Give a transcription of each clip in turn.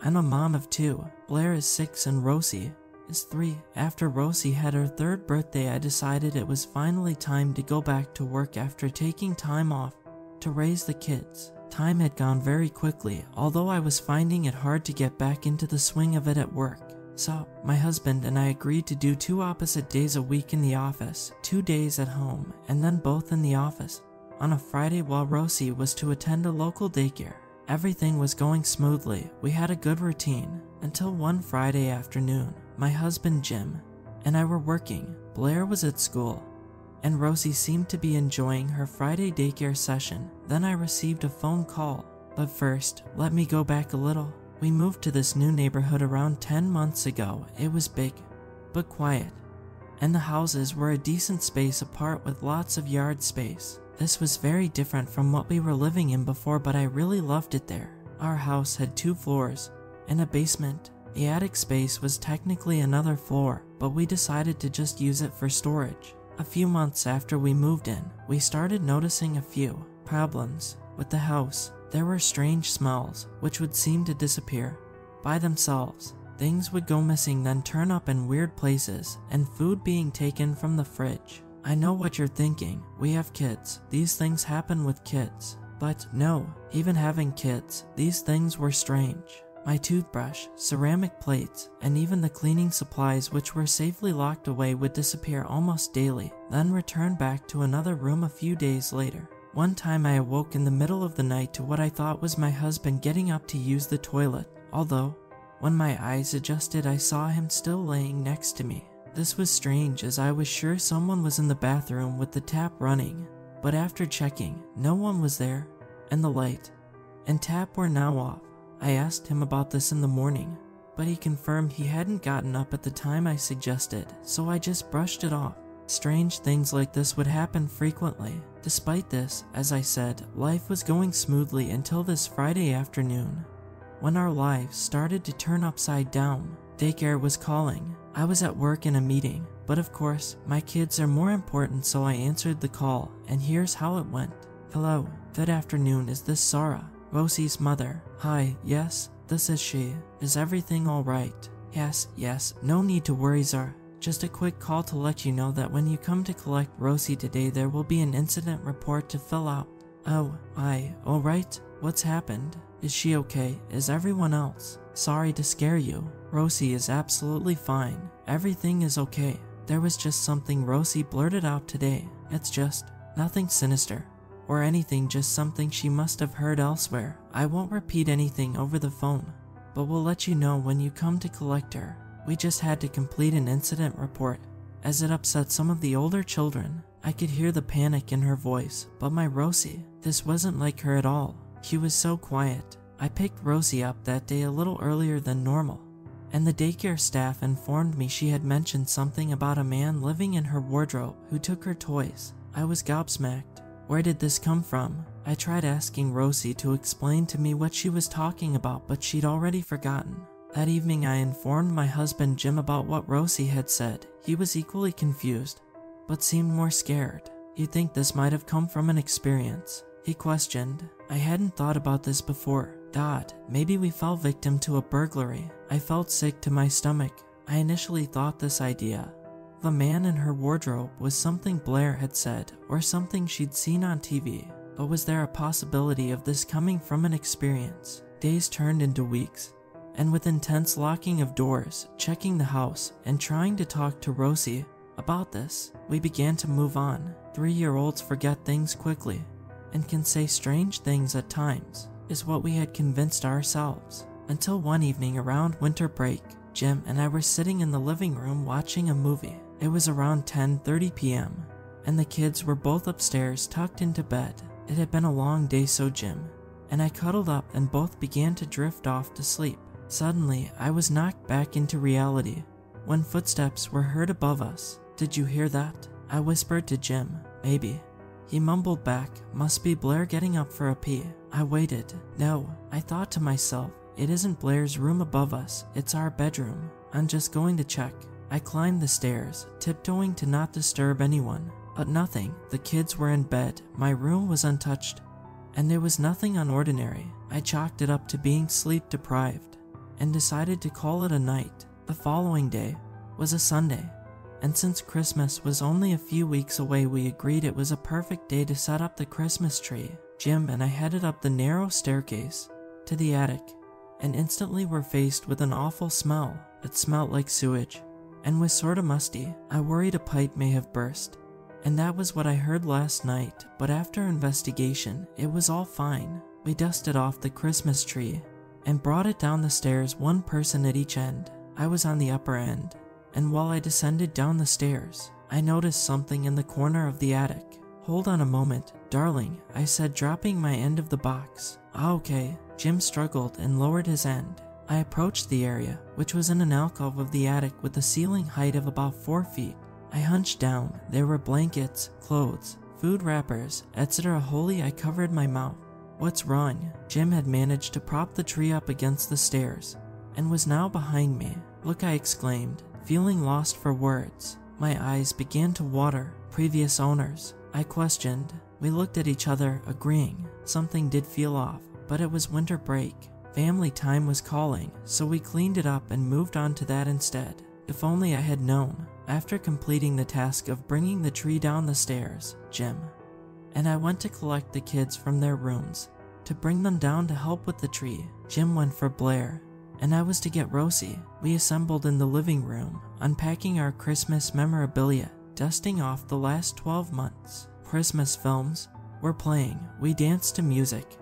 I'm a mom of 2. Blair is 6 and Rosie is 3. After Rosie had her 3rd birthday, I decided it was finally time to go back to work after taking time off to raise the kids. Time had gone very quickly, although I was finding it hard to get back into the swing of it at work. So, my husband and I agreed to do 2 opposite days a week in the office, 2 days at home, and then both in the office on a Friday while Rosie was to attend a local daycare. Everything was going smoothly. We had a good routine until one Friday afternoon. My husband Jim and I were working. Blair was at school, and Rosie seemed to be enjoying her Friday daycare session. Then I received a phone call. But first, let me go back a little. We moved to this new neighborhood around 10 months ago. It was big, but quiet, and the houses were a decent space apart with lots of yard space. This was very different from what we were living in before, but I really loved it there. Our house had 2 floors and a basement. The attic space was technically another floor, but we decided to just use it for storage. A few months after we moved in, we started noticing a few problems with the house. There were strange smells, which would seem to disappear by themselves. Things would go missing, then turn up in weird places, and food being taken from the fridge. I know what you're thinking. We have kids. These things happen with kids. But no, even having kids, these things were strange. My toothbrush, ceramic plates, and even the cleaning supplies which were safely locked away would disappear almost daily, then return back to another room a few days later. One time I awoke in the middle of the night to what I thought was my husband getting up to use the toilet, although, when my eyes adjusted, I saw him still laying next to me. This was strange, as I was sure someone was in the bathroom with the tap running, but after checking, no one was there, and the light and tap were now off. I asked him about this in the morning, but he confirmed he hadn't gotten up at the time I suggested, so I just brushed it off. Strange things like this would happen frequently. Despite this, as I said, life was going smoothly until this Friday afternoon, when our lives started to turn upside down. Daycare was calling. I was at work in a meeting, but of course, my kids are more important, so I answered the call, and here's how it went. Hello, good afternoon, is this Sarah, Rosie's mother? Hi, yes, this is she. Is everything alright? Yes, no need to worry, Zara. Just a quick call to let you know that when you come to collect Rosie today, there will be an incident report to fill out. Oh, alright, what's happened? Is she okay? Is everyone else? Sorry to scare you. Rosie is absolutely fine. Everything is okay. There was just something Rosie blurted out today. It's just nothing sinister or anything, just something she must have heard elsewhere. I won't repeat anything over the phone, but we'll let you know when you come to collect her. We just had to complete an incident report, as it upset some of the older children. I could hear the panic in her voice, but my Rosie, this wasn't like her at all. She was so quiet. I picked Rosie up that day a little earlier than normal, and the daycare staff informed me she had mentioned something about a man living in her wardrobe who took her toys. I was gobsmacked. Where did this come from? I tried asking Rosie to explain to me what she was talking about, but she'd already forgotten. That evening I informed my husband Jim about what Rosie had said. He was equally confused, but seemed more scared. You'd think this might have come from an experience, he questioned. I hadn't thought about this before. God, maybe we fell victim to a burglary. I felt sick to my stomach. I initially thought this idea of a man in her wardrobe was something Blair had said or something she'd seen on TV, but was there a possibility of this coming from an experience? Days turned into weeks, and with intense locking of doors, checking the house, and trying to talk to Rosie about this, we began to move on. 3-year-olds forget things quickly and can say strange things at times, is what we had convinced ourselves. Until one evening around winter break, Jim and I were sitting in the living room watching a movie. It was around 10:30 p.m., and the kids were both upstairs tucked into bed. It had been a long day, so Jim and I cuddled up and both began to drift off to sleep. Suddenly, I was knocked back into reality when footsteps were heard above us. Did you hear that? I whispered to Jim. Maybe. He mumbled back, must be Blair getting up for a pee. I waited. No, I thought to myself, it isn't Blair's room above us, it's our bedroom. I'm just going to check. I climbed the stairs, tiptoeing to not disturb anyone. But nothing. The kids were in bed, my room was untouched, and there was nothing unordinary. I chalked it up to being sleep deprived, and decided to call it a night. The following day was a Sunday, and since Christmas was only a few weeks away, we agreed it was a perfect day to set up the Christmas tree. Jim and I headed up the narrow staircase to the attic, and instantly were faced with an awful smell that smelled like sewage and was sorta musty. I worried a pipe may have burst, and that was what I heard last night, but after investigation, it was all fine. We dusted off the Christmas tree and brought it down the stairs, one person at each end. I was on the upper end, and while I descended down the stairs, I noticed something in the corner of the attic. "Hold on a moment, darling," I said, dropping my end of the box. "Ah, okay." Jim struggled and lowered his end. I approached the area, which was in an alcove of the attic with a ceiling height of about 4 feet. I hunched down. There were blankets, clothes, food wrappers, etc. Holy, I covered my mouth. "What's wrong?" Jim had managed to prop the tree up against the stairs and was now behind me. "Look," I exclaimed, feeling lost for words. My eyes began to water. "Previous owners?" I questioned. We looked at each other, agreeing. Something did feel off, but it was winter break. Family time was calling, so we cleaned it up and moved on to that instead. If only I had known. After completing the task of bringing the tree down the stairs, Jim and I went to collect the kids from their rooms to bring them down to help with the tree. Jim went for Blair, and I was to get Rosie. We assembled in the living room, unpacking our Christmas memorabilia, dusting off the last 12 months. Christmas films were playing. We danced to music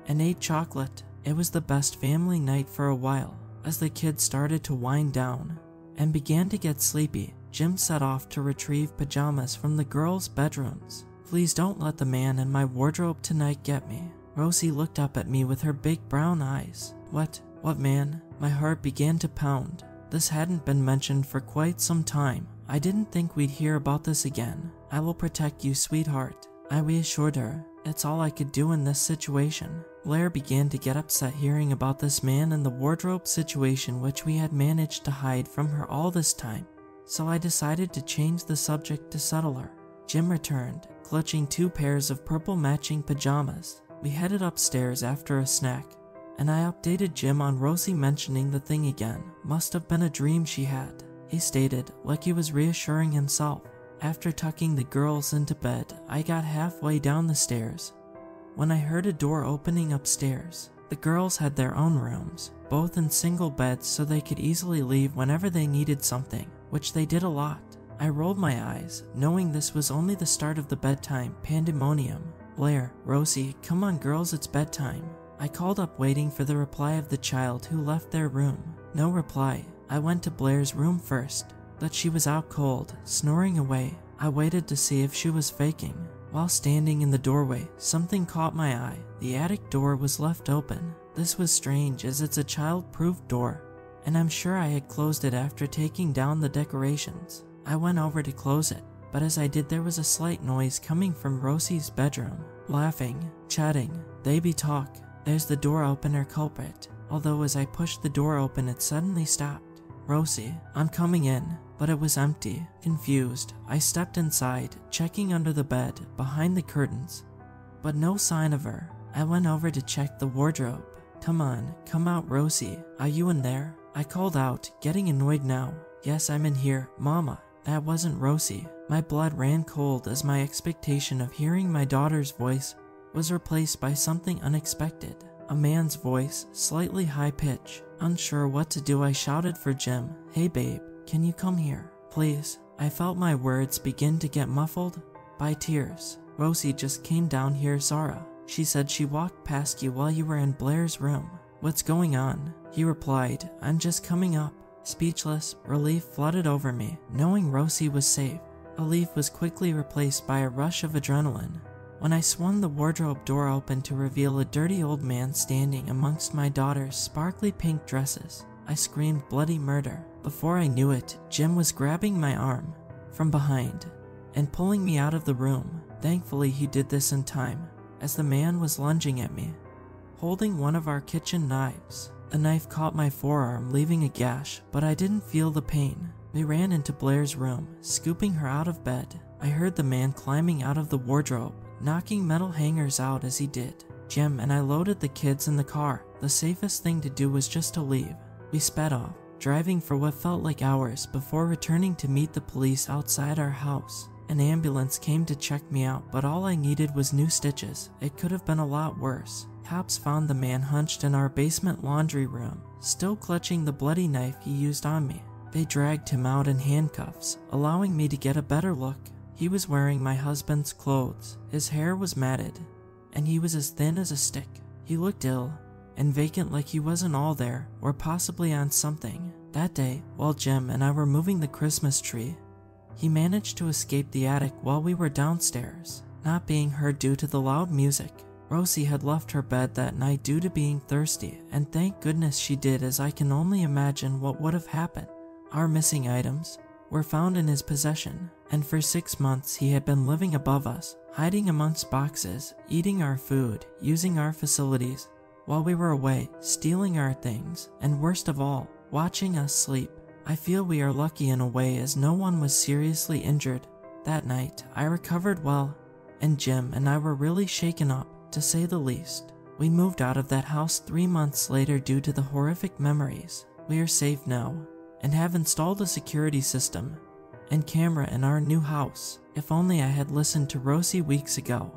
and ate chocolate. It was the best family night for a while. As the kids started to wind down and began to get sleepy, Jim set off to retrieve pajamas from the girls' bedrooms. "Please don't let the man in my wardrobe tonight get me." Rosie looked up at me with her big brown eyes. What man?" My heart began to pound. This hadn't been mentioned for quite some time. I didn't think we'd hear about this again. "I will protect you, sweetheart," I reassured her. It's all I could do in this situation. Blair began to get upset hearing about this man and the wardrobe situation, which we had managed to hide from her all this time, so I decided to change the subject to settle her. Jim returned, clutching 2 pairs of purple matching pajamas. We headed upstairs after a snack, and I updated Jim on Rosie mentioning the thing again. Must have been a dream she had, he stated, like he was reassuring himself. After tucking the girls into bed, I got halfway down the stairs when I heard a door opening upstairs. The girls had their own rooms, both in single beds, so they could easily leave whenever they needed something, which they did a lot. I rolled my eyes, knowing this was only the start of the bedtime pandemonium. "Blair, Rosie, come on girls, it's bedtime." I called up, waiting for the reply of the child who left their room. No reply. I went to Blair's room first, but she was out cold, snoring away. I waited to see if she was faking. While standing in the doorway, something caught my eye. The attic door was left open. This was strange, as it's a child-proof door, and I'm sure I had closed it after taking down the decorations. I went over to close it, but as I did, there was a slight noise coming from Rosie's bedroom. Laughing, chatting, baby talk. There's the door opener culprit. Although as I pushed the door open, it suddenly stopped. "Rosie, I'm coming in," but it was empty. Confused, I stepped inside, checking under the bed, behind the curtains, but no sign of her. I went over to check the wardrobe. "Come on, come out, Rosie. Are you in there?" I called out, getting annoyed now. "Yes, I'm in here, Mama." That wasn't Rosie. My blood ran cold as my expectation of hearing my daughter's voice was replaced by something unexpected. A man's voice, slightly high-pitched. Unsure what to do, I shouted for Jim. "Hey babe, can you come here, please?" I felt my words begin to get muffled by tears. "Rosie just came down here, Zara. She said she walked past you while you were in Blair's room." "What's going on?" He replied, "I'm just coming up." Speechless, relief flooded over me, knowing Rosie was safe. Relief was quickly replaced by a rush of adrenaline when I swung the wardrobe door open to reveal a dirty old man standing amongst my daughter's sparkly pink dresses. I screamed bloody murder. Before I knew it, Jim was grabbing my arm from behind and pulling me out of the room. Thankfully, he did this in time, as the man was lunging at me, holding one of our kitchen knives. The knife caught my forearm, leaving a gash, but I didn't feel the pain. We ran into Blair's room, scooping her out of bed. I heard the man climbing out of the wardrobe, knocking metal hangers out as he did. Jim and I loaded the kids in the car. The safest thing to do was just to leave. We sped off, driving for what felt like hours before returning to meet the police outside our house. An ambulance came to check me out, but all I needed was new stitches. It could have been a lot worse. Cops found the man hunched in our basement laundry room, still clutching the bloody knife he used on me. They dragged him out in handcuffs, allowing me to get a better look. He was wearing my husband's clothes. His hair was matted, and he was as thin as a stick. He looked ill and vacant, like he wasn't all there, or possibly on something. That day, while Jim and I were moving the Christmas tree, he managed to escape the attic while we were downstairs, not being heard due to the loud music. Rosie had left her bed that night due to being thirsty, and thank goodness she did, as I can only imagine what would have happened. Our missing items were found in his possession, and for 6 months he had been living above us, hiding amongst boxes, eating our food, using our facilities while we were away, stealing our things, and worst of all, watching us sleep. I feel we are lucky in a way, as no one was seriously injured. That night, I recovered well, and Jim and I were really shaken up, to say the least. We moved out of that house 3 months later due to the horrific memories. We are safe now, and have installed a security system and camera in our new house. If only I had listened to Rosie weeks ago.